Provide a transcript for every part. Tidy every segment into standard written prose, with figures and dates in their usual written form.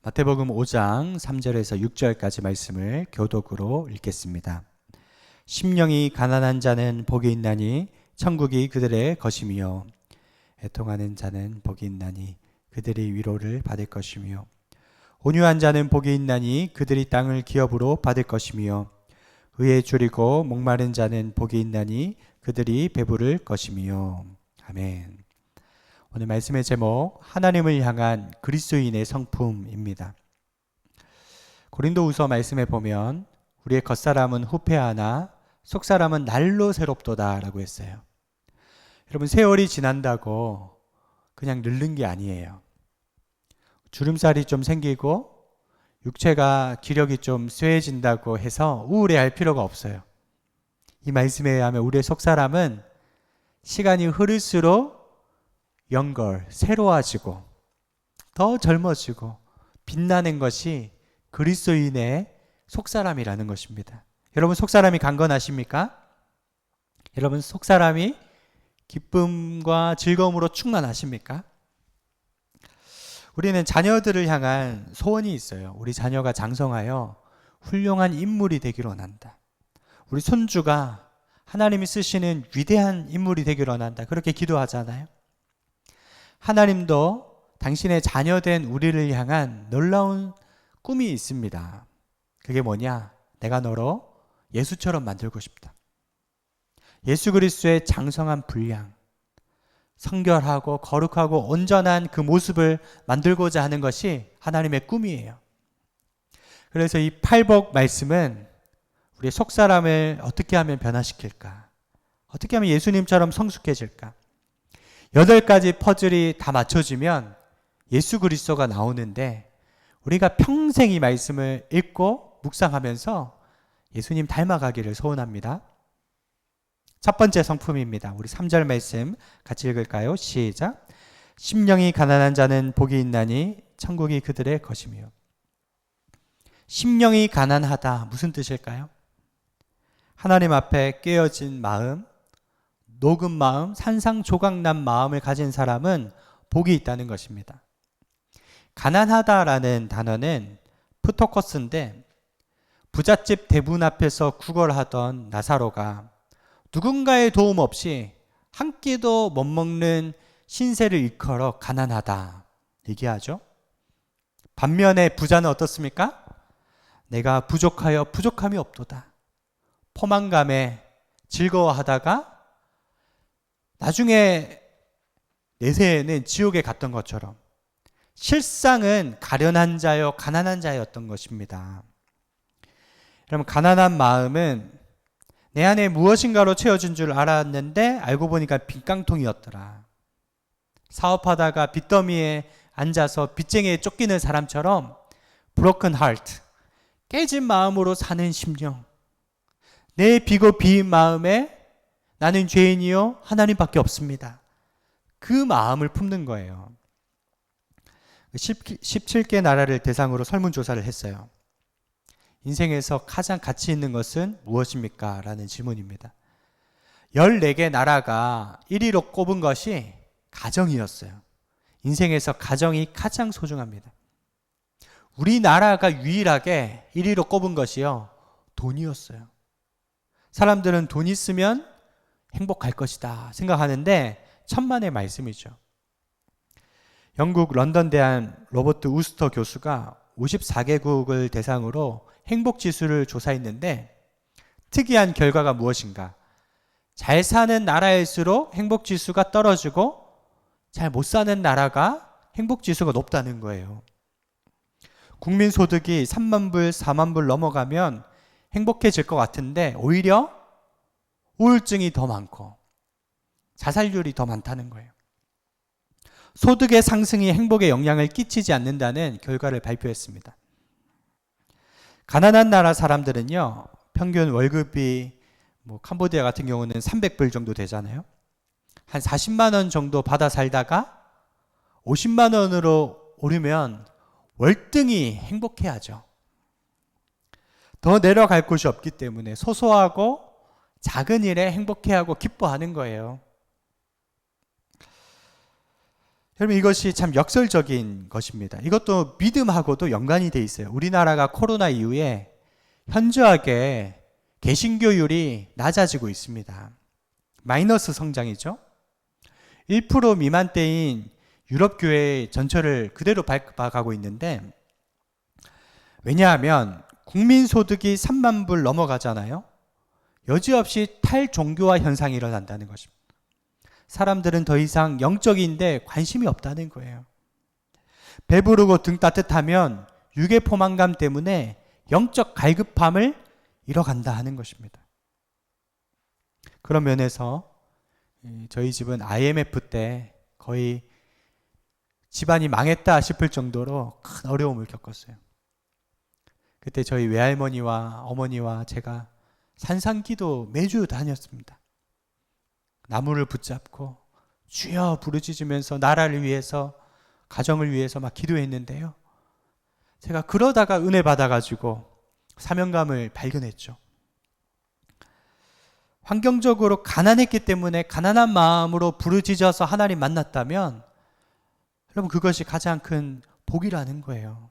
마태복음 5장 3절에서 6절까지 말씀을 교독으로 읽겠습니다. 심령이 가난한 자는 복이 있나니 천국이 그들의 것이며, 애통하는 자는 복이 있나니 그들이 위로를 받을 것이며, 온유한 자는 복이 있나니 그들이 땅을 기업으로 받을 것이며, 의에 줄이고 목마른 자는 복이 있나니 그들이 배부를 것이며. 아멘. 오늘 말씀의 제목, 하나님을 향한 그리스도인의 성품입니다. 고린도후서 말씀에 보면 우리의 겉사람은 후패하나 속사람은 날로 새롭도다 라고 했어요. 여러분, 세월이 지난다고 그냥 늙는 게 아니에요. 주름살이 좀 생기고 육체가 기력이 좀 쇠해진다고 해서 우울해할 필요가 없어요. 이 말씀에 의하면 우리의 속사람은 시간이 흐를수록 새로워지고 더 젊어지고 빛나는 것이 그리스도인의 속사람이라는 것입니다. 여러분, 속사람이 강건하십니까? 여러분, 속사람이 기쁨과 즐거움으로 충만하십니까? 우리는 자녀들을 향한 소원이 있어요. 우리 자녀가 장성하여 훌륭한 인물이 되기를 원한다. 우리 손주가 하나님이 쓰시는 위대한 인물이 되기를 원한다. 그렇게 기도하잖아요. 하나님도 당신의 자녀된 우리를 향한 놀라운 꿈이 있습니다. 그게 뭐냐? 내가 너로 예수처럼 만들고 싶다. 예수 그리스도의 장성한 분량, 성결하고 거룩하고 온전한 그 모습을 만들고자 하는 것이 하나님의 꿈이에요. 그래서 이 팔복 말씀은 우리의 속사람을 어떻게 하면 변화시킬까? 어떻게 하면 예수님처럼 성숙해질까? 8가지 퍼즐이 다 맞춰지면 예수 그리스도가 나오는데, 우리가 평생 이 말씀을 읽고 묵상하면서 예수님 닮아가기를 소원합니다. 첫 번째 성품입니다. 우리 3절 말씀 같이 읽을까요? 시작. 심령이 가난한 자는 복이 있나니 천국이 그들의 것이며. 심령이 가난하다, 무슨 뜻일까요? 하나님 앞에 깨어진 마음, 녹은 마음, 산상조각난 마음을 가진 사람은 복이 있다는 것입니다. 가난하다라는 단어는 프토커스인데, 부잣집 대문 앞에서 구걸하던 나사로가 누군가의 도움 없이 한 끼도 못 먹는 신세를 일컬어 가난하다 얘기하죠. 반면에 부자는 어떻습니까? 내가 부족하여 부족함이 없도다. 포만감에 즐거워하다가 나중에 내세에는 지옥에 갔던 것처럼 실상은 가련한 자요 가난한 자였던 것입니다. 여러분, 가난한 마음은 내 안에 무엇인가로 채워진 줄 알았는데 알고 보니까 빈깡통이었더라. 사업하다가 빚더미에 앉아서 빚쟁이에 쫓기는 사람처럼 broken heart, 깨진 마음으로 사는 심령, 내 비고 비인 마음에 나는 죄인이요 하나님밖에 없습니다. 그 마음을 품는 거예요. 17개 나라를 대상으로 설문조사를 했어요. 인생에서 가장 가치 있는 것은 무엇입니까? 라는 질문입니다. 14개 나라가 1위로 꼽은 것이 가정이었어요. 인생에서 가정이 가장 소중합니다. 우리나라가 유일하게 1위로 꼽은 것이요, 돈이었어요. 사람들은 돈 있으면 행복할 것이다 생각하는데 천만의 말씀이죠. 영국 런던 대한 로버트 우스터 교수가 54개국을 대상으로 행복지수를 조사했는데, 특이한 결과가 무엇인가? 잘 사는 나라일수록 행복지수가 떨어지고 잘 못 사는 나라가 행복지수가 높다는 거예요. 국민소득이 3만 불, 4만 불 넘어가면 행복해질 것 같은데 오히려 우울증이 더 많고 자살률이 더 많다는 거예요. 소득의 상승이 행복에 영향을 끼치지 않는다는 결과를 발표했습니다. 가난한 나라 사람들은요, 평균 월급이 캄보디아 같은 경우는 300불 정도 되잖아요. 한 40만 원 정도 받아 살다가 50만 원으로 오르면 월등히 행복해하죠. 더 내려갈 곳이 없기 때문에 소소하고 작은 일에 행복해하고 기뻐하는 거예요. 여러분, 이것이 참 역설적인 것입니다. 이것도 믿음하고도 연관이 돼 있어요. 우리나라가 코로나 이후에 현저하게 개신교율이 낮아지고 있습니다. 마이너스 성장이죠. 1% 미만대인 유럽 교회의 전철을 그대로 밟아가고 있는데, 왜냐하면 국민 소득이 3만 불 넘어가잖아요. 여지없이 탈종교화 현상이 일어난다는 것입니다. 사람들은 더 이상 영적인데 관심이 없다는 거예요. 배부르고 등 따뜻하면 유괴 포만감 때문에 영적 갈급함을 잃어간다 하는 것입니다. 그런 면에서 저희 집은 IMF 때 거의 집안이 망했다 싶을 정도로 큰 어려움을 겪었어요. 그때 저희 외할머니와 어머니와 제가 산상기도 매주 다녔습니다. 나무를 붙잡고 주여 부르짖으면서 나라를 위해서, 가정을 위해서 막 기도했는데요. 제가 그러다가 은혜 받아가지고 사명감을 발견했죠. 환경적으로 가난했기 때문에 가난한 마음으로 부르짖어서 하나님 만났다면 여러분, 그것이 가장 큰 복이라는 거예요.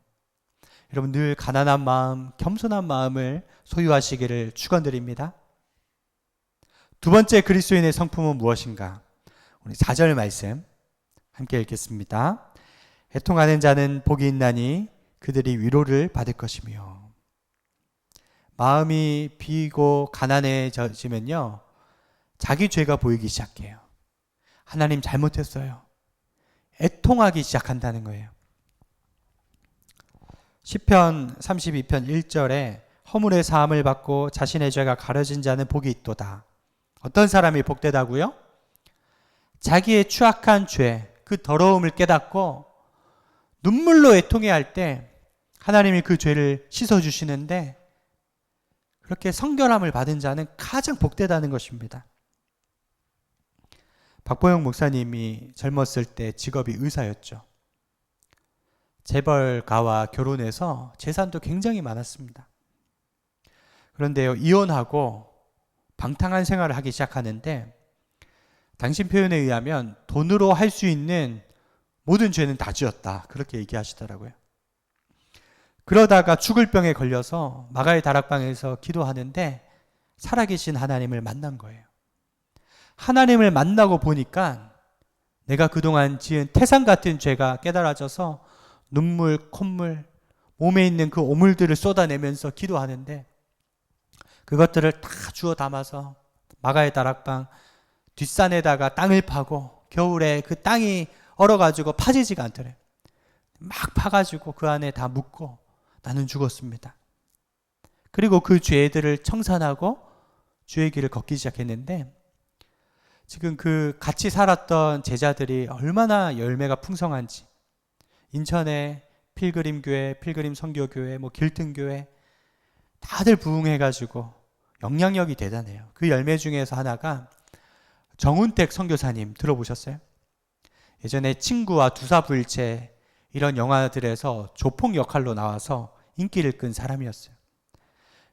여러분, 늘 가난한 마음, 겸손한 마음을 소유하시기를 축원드립니다. 두 번째 그리스도인의 성품은 무엇인가? 우리 4절 말씀 함께 읽겠습니다. 애통하는 자는 복이 있나니 그들이 위로를 받을 것이며. 마음이 비고 가난해지면요, 자기 죄가 보이기 시작해요. 하나님 잘못했어요. 애통하기 시작한다는 거예요. 시편 32편 1절에 허물의 사함을 받고 자신의 죄가 가려진 자는 복이 있도다. 어떤 사람이 복되다고요? 자기의 추악한 죄, 그 더러움을 깨닫고 눈물로 애통해야 할 때 하나님이 그 죄를 씻어주시는데, 그렇게 성결함을 받은 자는 가장 복되다는 것입니다. 박보영 목사님이 젊었을 때 직업이 의사였죠. 재벌가와 결혼해서 재산도 굉장히 많았습니다. 그런데요, 이혼하고 방탕한 생활을 하기 시작하는데, 당신 표현에 의하면 돈으로 할 수 있는 모든 죄는 다 지었다, 그렇게 얘기하시더라고요. 그러다가 죽을 병에 걸려서 마가의 다락방에서 기도하는데 살아계신 하나님을 만난 거예요. 하나님을 만나고 보니까 내가 그동안 지은 태산 같은 죄가 깨달아져서 눈물, 콧물, 몸에 있는 그 오물들을 쏟아내면서 기도하는데, 그것들을 다 주워 담아서 마가의 다락방 뒷산에다가 땅을 파고, 겨울에 그 땅이 얼어가지고 파지지가 않더래요. 막 파가지고 그 안에 다 묻고 나는 죽었습니다. 그리고 그 죄들을 청산하고 주의 길을 걷기 시작했는데, 지금 그 같이 살았던 제자들이 얼마나 열매가 풍성한지, 인천에 필그림교회, 필그림 선교교회, 길등교회 다들 부흥해가지고 영향력이 대단해요. 그 열매 중에서 하나가 정운택 선교사님, 들어보셨어요? 예전에 친구와 두사부일체 이런 영화들에서 조폭 역할로 나와서 인기를 끈 사람이었어요.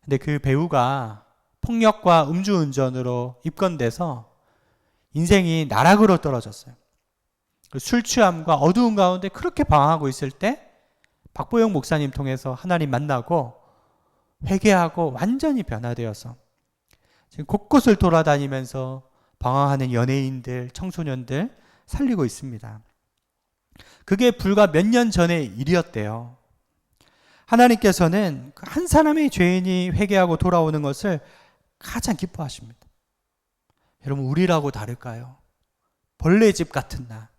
근데 그 배우가 폭력과 음주운전으로 입건돼서 인생이 나락으로 떨어졌어요. 술 취함과 어두운 가운데 그렇게 방황하고 있을 때 박보영 목사님 통해서 하나님 만나고 회개하고 완전히 변화되어서 지금 곳곳을 돌아다니면서 방황하는 연예인들, 청소년들 살리고 있습니다. 그게 불과 몇 년 전의 일이었대요. 하나님께서는 한 사람의 죄인이 회개하고 돌아오는 것을 가장 기뻐하십니다. 여러분, 우리라고 다를까요? 벌레집 같은 나.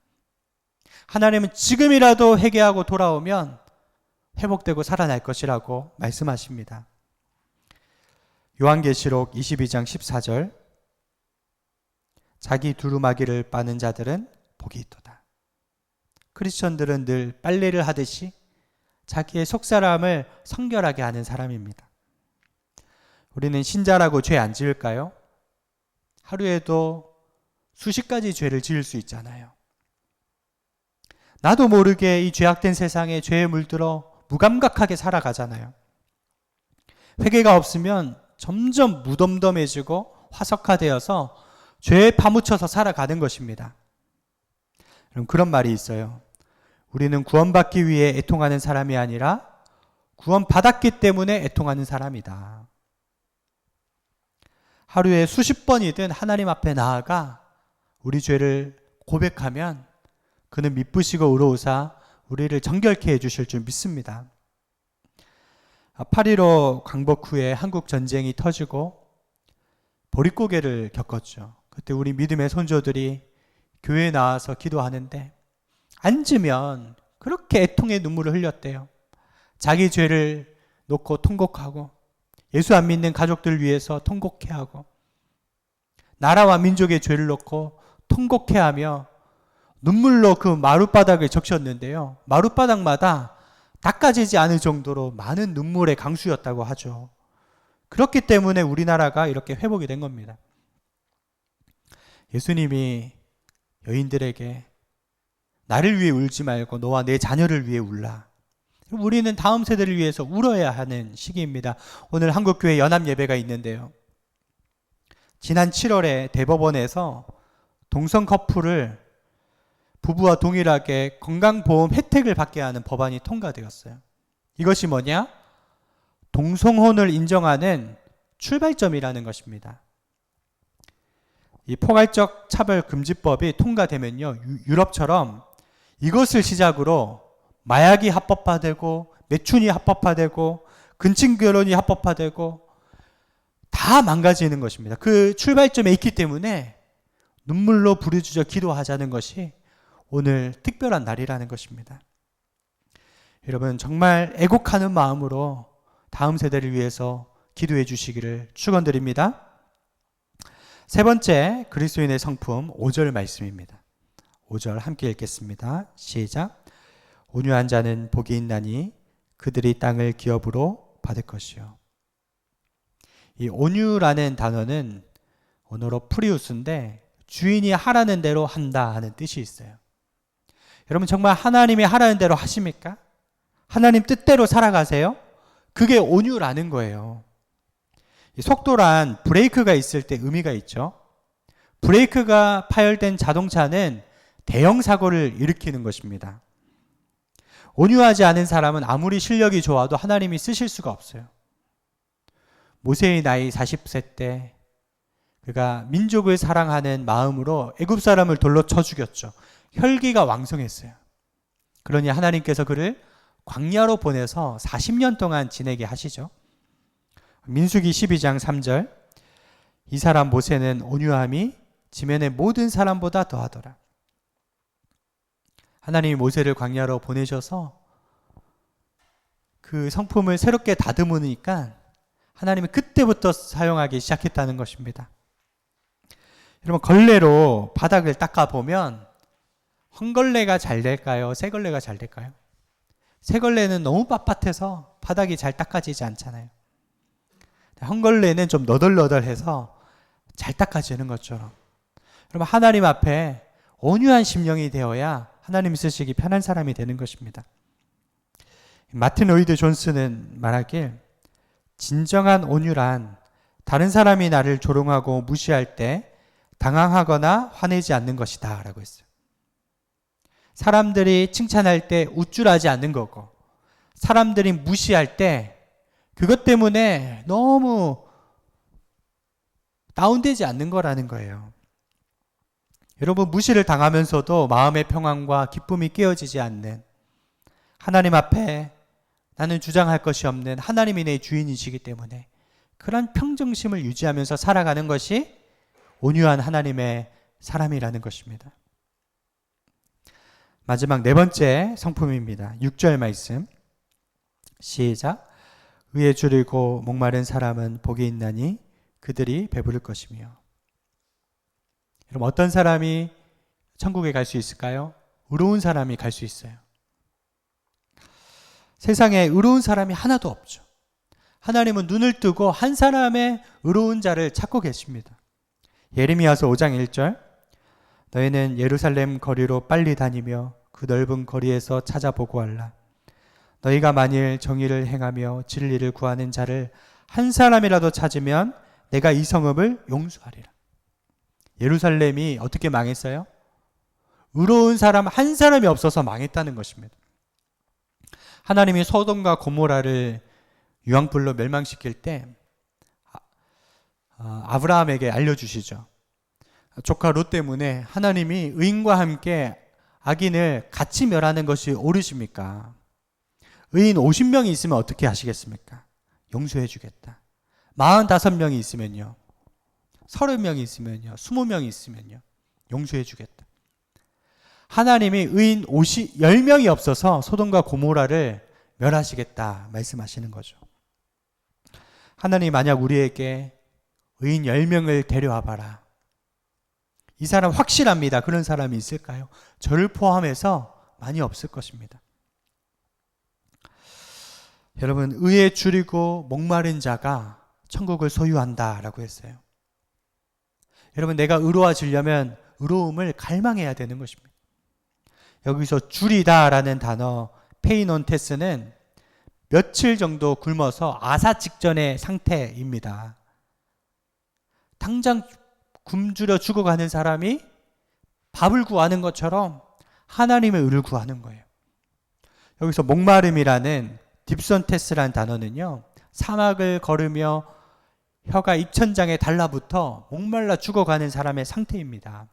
하나님은 지금이라도 회개하고 돌아오면 회복되고 살아날 것이라고 말씀하십니다. 요한계시록 22장 14절, 자기 두루마기를 빠는 자들은 복이 있도다. 크리스천들은 늘 빨래를 하듯이 자기의 속사람을 성결하게 하는 사람입니다. 우리는 신자라고 죄 안 지을까요? 하루에도 수십 가지 죄를 지을 수 있잖아요. 나도 모르게 이 죄악된 세상에 죄에 물들어 무감각하게 살아가잖아요. 회개가 없으면 점점 무덤덤해지고 화석화되어서 죄에 파묻혀서 살아가는 것입니다. 그런 말이 있어요. 우리는 구원받기 위해 애통하는 사람이 아니라 구원받았기 때문에 애통하는 사람이다. 하루에 수십 번이든 하나님 앞에 나아가 우리 죄를 고백하면 그는 미쁘시고 의로우사 우리를 정결케 해주실 줄 믿습니다. 8.15 광복 후에 한국 전쟁이 터지고 보릿고개를 겪었죠. 그때 우리 믿음의 선조들이 교회에 나와서 기도하는데 앉으면 그렇게 애통의 눈물을 흘렸대요. 자기 죄를 놓고 통곡하고 예수 안 믿는 가족들 위해서 통곡해하고 나라와 민족의 죄를 놓고 통곡해하며 눈물로 그 마룻바닥을 적셨는데요. 마룻바닥마다 닦아지지 않을 정도로 많은 눈물의 강수였다고 하죠. 그렇기 때문에 우리나라가 이렇게 회복이 된 겁니다. 예수님이 여인들에게 나를 위해 울지 말고 너와 내 자녀를 위해 울라. 우리는 다음 세대를 위해서 울어야 하는 시기입니다. 오늘 한국교회 연합예배가 있는데요. 지난 7월에 대법원에서 동성 커플을 부부와 동일하게 건강보험 혜택을 받게 하는 법안이 통과되었어요. 이것이 뭐냐? 동성혼을 인정하는 출발점이라는 것입니다. 이 포괄적 차별금지법이 통과되면요, 유럽처럼 이것을 시작으로 마약이 합법화되고 매춘이 합법화되고 근친결혼이 합법화되고 다 망가지는 것입니다. 그 출발점에 있기 때문에 눈물로 부르짖어 기도하자는 것이 오늘 특별한 날이라는 것입니다. 여러분 정말 애곡하는 마음으로 다음 세대를 위해서 기도해 주시기를 축원드립니다. 세 번째 그리스도인의 성품 5절 말씀입니다. 5절 함께 읽겠습니다. 시작. 온유한 자는 복이 있나니 그들이 땅을 기업으로 받을 것이요. 이 온유라는 단어는 언어로 프리우스인데 주인이 하라는 대로 한다 하는 뜻이 있어요. 여러분 정말 하나님이 하라는 대로 하십니까? 하나님 뜻대로 살아가세요? 그게 온유라는 거예요. 속도란 브레이크가 있을 때 의미가 있죠. 브레이크가 파열된 자동차는 대형 사고를 일으키는 것입니다. 온유하지 않은 사람은 아무리 실력이 좋아도 하나님이 쓰실 수가 없어요. 모세의 나이 40세 때 그가 민족을 사랑하는 마음으로 애굽 사람을 돌로 쳐 죽였죠. 혈기가 왕성했어요. 그러니 하나님께서 그를 광야로 보내서 40년 동안 지내게 하시죠. 민수기 12장 3절 이 사람 모세는 온유함이 지면의 모든 사람보다 더하더라. 하나님이 모세를 광야로 보내셔서 그 성품을 새롭게 다듬으니까 하나님이 그때부터 사용하기 시작했다는 것입니다. 여러분 걸레로 바닥을 닦아보면 헝걸레가 잘 될까요? 새 걸레가 잘 될까요? 새 걸레는 너무 빳빳해서 바닥이 잘 닦아지지 않잖아요. 헝걸레는 좀 너덜너덜해서 잘 닦아지는 것처럼 여러분 하나님 앞에 온유한 심령이 되어야 하나님이 쓰시기 편한 사람이 되는 것입니다. 마틴 로이드 존스는 말하길 진정한 온유란 다른 사람이 나를 조롱하고 무시할 때 당황하거나 화내지 않는 것이다 라고 했어요. 사람들이 칭찬할 때 우쭐하지 않는 거고 사람들이 무시할 때 그것 때문에 너무 다운되지 않는 거라는 거예요. 여러분 무시를 당하면서도 마음의 평안과 기쁨이 깨어지지 않는 하나님 앞에 나는 주장할 것이 없는 하나님이 내 주인이시기 때문에 그런 평정심을 유지하면서 살아가는 것이 온유한 하나님의 사람이라는 것입니다. 마지막 네 번째 성품입니다. 6절 말씀 시작. 의에 줄이고 목마른 사람은 복이 있나니 그들이 배부를 것이며. 여러분 어떤 사람이 천국에 갈 수 있을까요? 의로운 사람이 갈 수 있어요. 세상에 의로운 사람이 하나도 없죠. 하나님은 눈을 뜨고 한 사람의 의로운 자를 찾고 계십니다. 예레미야서 5장 1절 너희는 예루살렘 거리로 빨리 다니며 그 넓은 거리에서 찾아 보고하라. 너희가 만일 정의를 행하며 진리를 구하는 자를 한 사람이라도 찾으면 내가 이 성읍을 용서하리라. 예루살렘이 어떻게 망했어요? 의로운 사람 한 사람이 없어서 망했다는 것입니다. 하나님이 소돔과 고모라를 유황불로 멸망시킬 때 아브라함에게 알려주시죠. 조카 롯 때문에 하나님이 의인과 함께 악인을 같이 멸하는 것이 옳으십니까? 의인 50명이 있으면 어떻게 하시겠습니까? 용서해 주겠다. 45명이 있으면요. 30명이 있으면요. 20명이 있으면요. 용서해 주겠다. 하나님이 의인 10명이 없어서 소돔과 고모라를 멸하시겠다 말씀하시는 거죠. 하나님 만약 우리에게 의인 10명을 데려와 봐라. 이 사람 확실합니다. 그런 사람이 있을까요? 저를 포함해서 많이 없을 것입니다. 여러분, 의에 줄이고 목마른 자가 천국을 소유한다라고 했어요. 여러분, 내가 의로워지려면 의로움을 갈망해야 되는 것입니다. 여기서 줄이다라는 단어 페이논테스는 며칠 정도 굶어서 아사 직전의 상태입니다. 당장 굶주려 죽어가는 사람이 밥을 구하는 것처럼 하나님의 의를 구하는 거예요. 여기서 목마름이라는 딥선테스라는 단어는요, 사막을 걸으며 혀가 입천장에 달라붙어 목말라 죽어가는 사람의 상태입니다.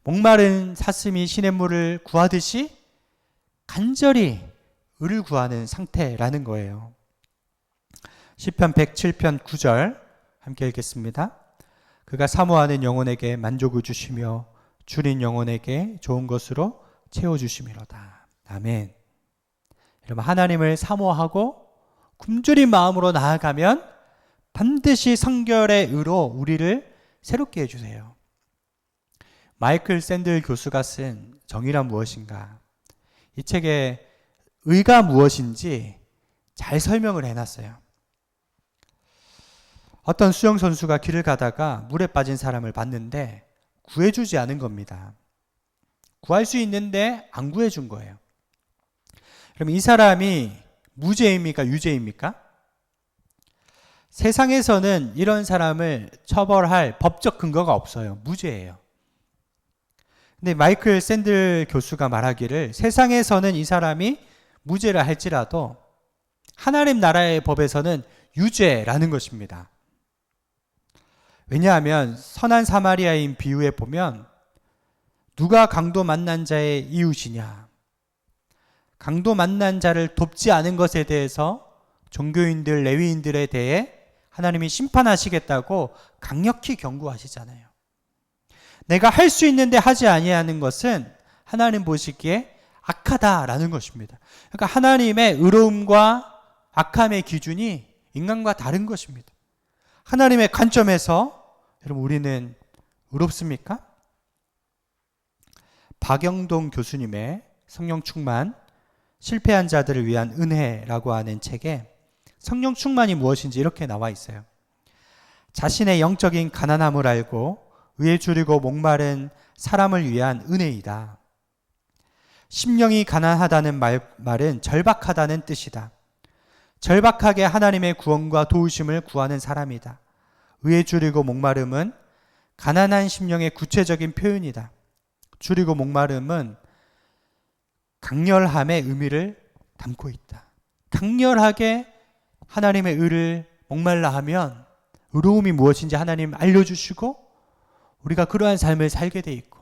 목마른 사슴이 시냇물을 구하듯이 간절히 의를 구하는 상태라는 거예요. 시편 107편 9절 함께 읽겠습니다. 그가 사모하는 영혼에게 만족을 주시며 줄인 영혼에게 좋은 것으로 채워주심이로다. 아멘. 여러분, 하나님을 사모하고 굶주린 마음으로 나아가면 반드시 성결의 의로 우리를 새롭게 해주세요. 마이클 샌들 교수가 쓴 정의란 무엇인가? 이 책에 의가 무엇인지 잘 설명을 해놨어요. 어떤 수영선수가 길을 가다가 물에 빠진 사람을 봤는데 구해주지 않은 겁니다. 구할 수 있는데 안 구해준 거예요. 그럼 이 사람이 무죄입니까? 유죄입니까? 세상에서는 이런 사람을 처벌할 법적 근거가 없어요. 무죄예요. 근데 마이클 샌들 교수가 말하기를 세상에서는 이 사람이 무죄라 할지라도 하나님 나라의 법에서는 유죄라는 것입니다. 왜냐하면 선한 사마리아인 비유에 보면 누가 강도 만난 자의 이웃이냐? 강도 만난 자를 돕지 않은 것에 대해서 종교인들, 레위인들에 대해 하나님이 심판하시겠다고 강력히 경고하시잖아요. 내가 할 수 있는데 하지 아니하는 것은 하나님 보시기에 악하다라는 것입니다. 그러니까 하나님의 의로움과 악함의 기준이 인간과 다른 것입니다. 하나님의 관점에서 여러분 우리는 의롭습니까? 박영동 교수님의 성령 충만, 실패한 자들을 위한 은혜라고 하는 책에 성령 충만이 무엇인지 이렇게 나와 있어요. 자신의 영적인 가난함을 알고 의에 줄이고 목마른 사람을 위한 은혜이다. 심령이 가난하다는 말은 절박하다는 뜻이다. 절박하게 하나님의 구원과 도우심을 구하는 사람이다. 의에 줄이고 목마름은 가난한 심령의 구체적인 표현이다. 줄이고 목마름은 강렬함의 의미를 담고 있다. 강렬하게 하나님의 의를 목말라 하면 의로움이 무엇인지 하나님 알려주시고 우리가 그러한 삶을 살게 돼 있고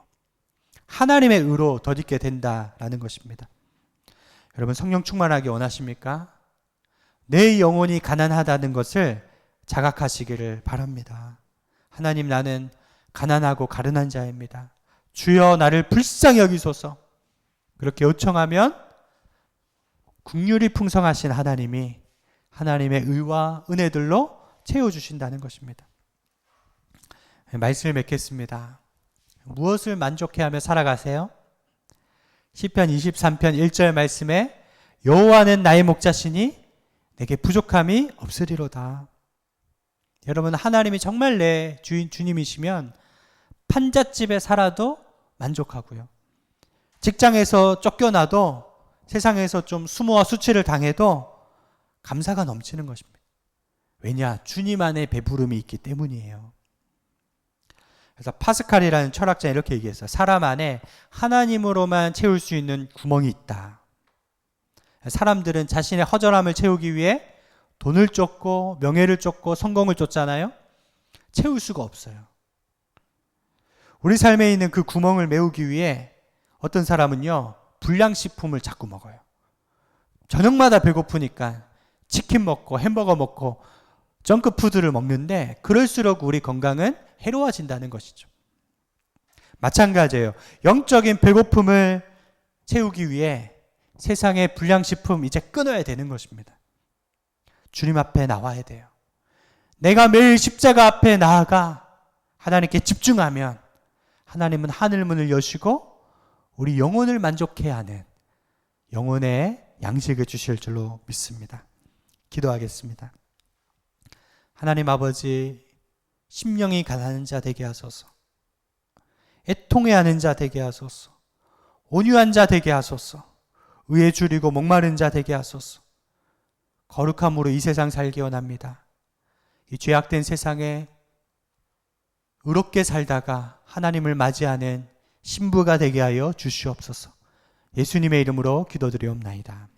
하나님의 의로 덧입게 된다라는 것입니다. 여러분 성령 충만하게 원하십니까? 내 영혼이 가난하다는 것을 자각하시기를 바랍니다. 하나님, 나는 가난하고 가련한 자입니다. 주여 나를 불쌍히 여기소서. 그렇게 요청하면 긍휼이 풍성하신 하나님이 하나님의 의와 은혜들로 채워주신다는 것입니다. 말씀을 맺겠습니다. 무엇을 만족해하며 살아가세요? 시편 23편 1절 말씀에 여호와는 나의 목자시니 내게 부족함이 없으리로다. 여러분, 하나님이 정말 내 주님이시면 판잣집에 살아도 만족하고요. 직장에서 쫓겨나도 세상에서 좀 수모와 수치를 당해도 감사가 넘치는 것입니다. 왜냐? 주님 안에 배부름이 있기 때문이에요. 그래서 파스칼이라는 철학자는 이렇게 얘기했어요. 사람 안에 하나님으로만 채울 수 있는 구멍이 있다. 사람들은 자신의 허전함을 채우기 위해 돈을 쫓고 명예를 쫓고 성공을 쫓잖아요. 채울 수가 없어요. 우리 삶에 있는 그 구멍을 메우기 위해 어떤 사람은요, 불량식품을 자꾸 먹어요. 저녁마다 배고프니까 치킨 먹고 햄버거 먹고 정크푸드를 먹는데 그럴수록 우리 건강은 해로워진다는 것이죠. 마찬가지예요. 영적인 배고픔을 채우기 위해 세상의 불량식품 이제 끊어야 되는 것입니다. 주님 앞에 나와야 돼요. 내가 매일 십자가 앞에 나아가 하나님께 집중하면 하나님은 하늘문을 여시고 우리 영혼을 만족해 하는 영혼의 양식을 주실 줄로 믿습니다. 기도하겠습니다. 하나님 아버지, 심령이 가난한 자 되게 하소서. 애통해하는 자 되게 하소서. 온유한 자 되게 하소서. 의에 줄이고 목마른 자 되게 하소서. 거룩함으로 이 세상 살기 원합니다. 이 죄악된 세상에 의롭게 살다가 하나님을 맞이하는 신부가 되게 하여 주시옵소서. 예수님의 이름으로 기도드리옵나이다.